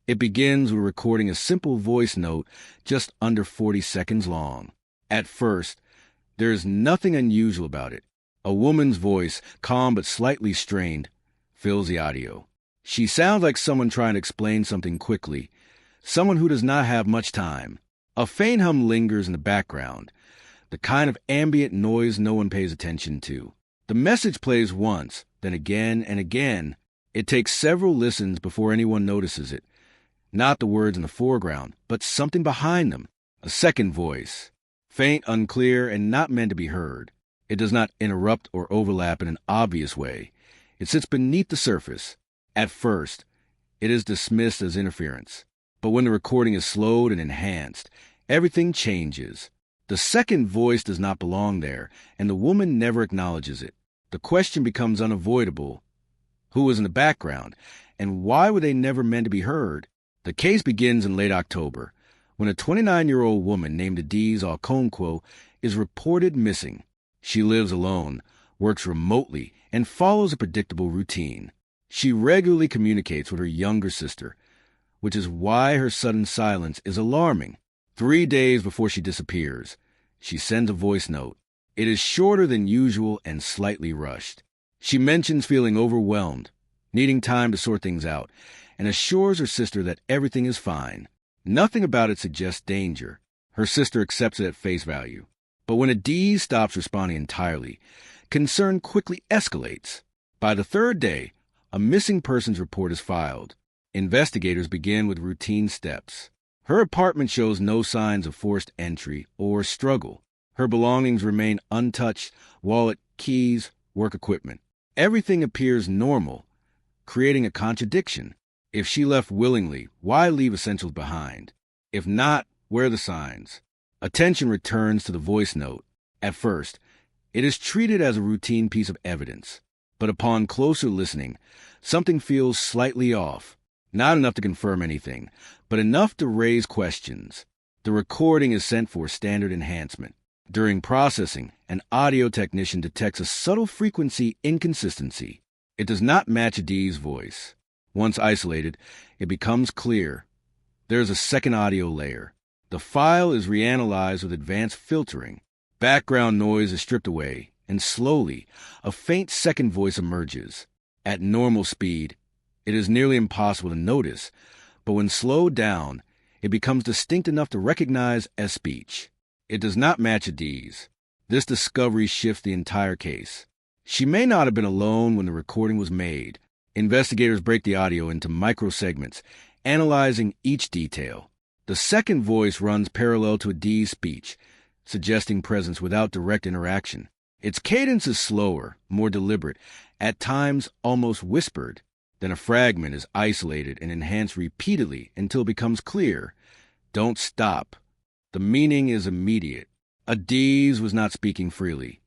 It begins with recording a simple voice note just under 40 seconds long. At first, there is nothing unusual about it. A woman's voice, calm but slightly strained, fills the audio. She sounds like someone trying to explain something quickly, someone who does not have much time. A faint hum lingers in the background, the kind of ambient noise no one pays attention to. The message plays once, then again and again. It takes several listens before anyone notices it. Not the words in the foreground, but something behind them. A second voice. Faint, unclear, and not meant to be heard. It does not interrupt or overlap in an obvious way. It sits beneath the surface. At first, it is dismissed as interference. But when the recording is slowed and enhanced, everything changes. The second voice does not belong there, and the woman never acknowledges it. The question becomes unavoidable. Who was in the background, and why were they never meant to be heard? The case begins in late October, when a 29-year-old woman named Adiz Okonkwo is reported missing. She lives alone, works remotely, and follows a predictable routine. She regularly communicates with her younger sister, which is why her sudden silence is alarming. 3 days before she disappears, she sends a voice note. It is shorter than usual and slightly rushed. She mentions feeling overwhelmed, needing time to sort things out, and assures her sister that everything is fine. Nothing about it suggests danger. Her sister accepts it at face value. But when Adiz stops responding entirely, concern quickly escalates. By the third day, a missing persons report is filed. Investigators begin with routine steps. Her apartment shows no signs of forced entry or struggle. Her belongings remain untouched: wallet, keys, work equipment. Everything appears normal, creating a contradiction. If she left willingly, why leave essentials behind? If not, where are the signs? Attention returns to the voice note. At first, it is treated as a routine piece of evidence. But upon closer listening, something feels slightly off. Not enough to confirm anything, but enough to raise questions. The recording is sent for standard enhancement. During processing, an audio technician detects a subtle frequency inconsistency. It does not match Adiz's voice. Once isolated, it becomes clear. There is a second audio layer. The file is reanalyzed with advanced filtering. Background noise is stripped away, and slowly, a faint second voice emerges. At normal speed, it is nearly impossible to notice, but when slowed down, it becomes distinct enough to recognize as speech. It does not match Adiz. This discovery shifts the entire case. She may not have been alone when the recording was made. Investigators break the audio into microsegments, analyzing each detail. The second voice runs parallel to Adiz's speech, suggesting presence without direct interaction. Its cadence is slower, more deliberate, at times almost whispered. Then a fragment is isolated and enhanced repeatedly until it becomes clear. Don't stop. The meaning is immediate. Adiz was not speaking freely.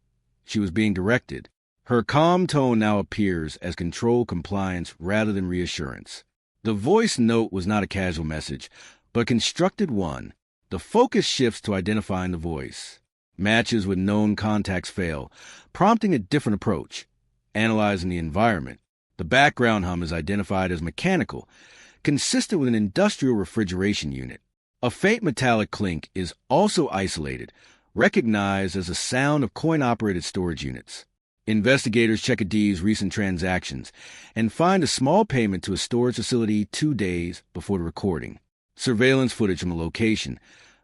She was being directed. Her calm tone now appears as controlled compliance rather than reassurance. The voice note was not a casual message, but a constructed one. The focus shifts to identifying the voice. Matches with known contacts fail, prompting a different approach. Analyzing the environment. The background hum is identified as mechanical, consistent with an industrial refrigeration unit. A faint metallic clink is also isolated, recognized as a sound of coin-operated storage units. Investigators check Adiz's recent transactions and find a small payment to a storage facility 2 days before the recording. Surveillance footage from the location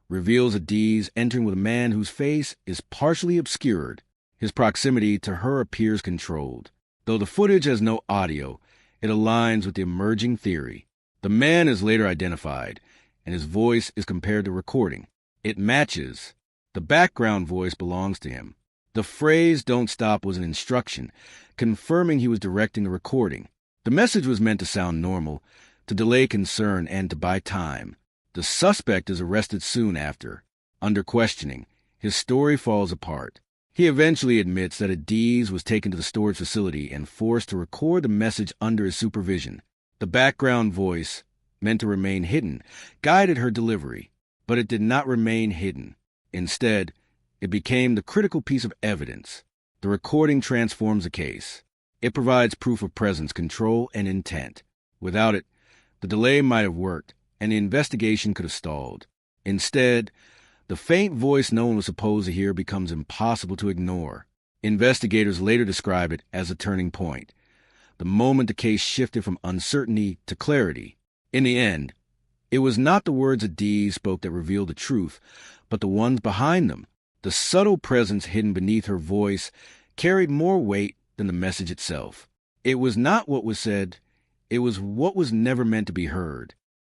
reveals Adiz entering with a man whose face is partially obscured. His proximity to her appears controlled. Though the footage has no audio, it aligns with the emerging theory. The man is later identified, and his voice is compared to recording. It matches. The background voice belongs to him. The phrase "don't stop" was an instruction, confirming he was directing the recording. The message was meant to sound normal, to delay concern and to buy time. The suspect is arrested soon after. Under questioning, his story falls apart. He eventually admits that Adiz was taken to the storage facility and forced to record the message under his supervision. The background voice, meant to remain hidden, guided her delivery, but it did not remain hidden. Instead, it became the critical piece of evidence. The recording transforms the case. It provides proof of presence, control, and intent. Without it, The delay might have worked, and the investigation could have stalled. Instead, the faint voice no one was supposed to hear becomes impossible to ignore. Investigators later describe it as a turning point, the moment the case shifted from uncertainty to clarity. In the end, it was not the words that Dee spoke that revealed the truth, but the ones behind them. The subtle presence hidden beneath her voice carried more weight than the message itself. It was not what was said, it was what was never meant to be heard.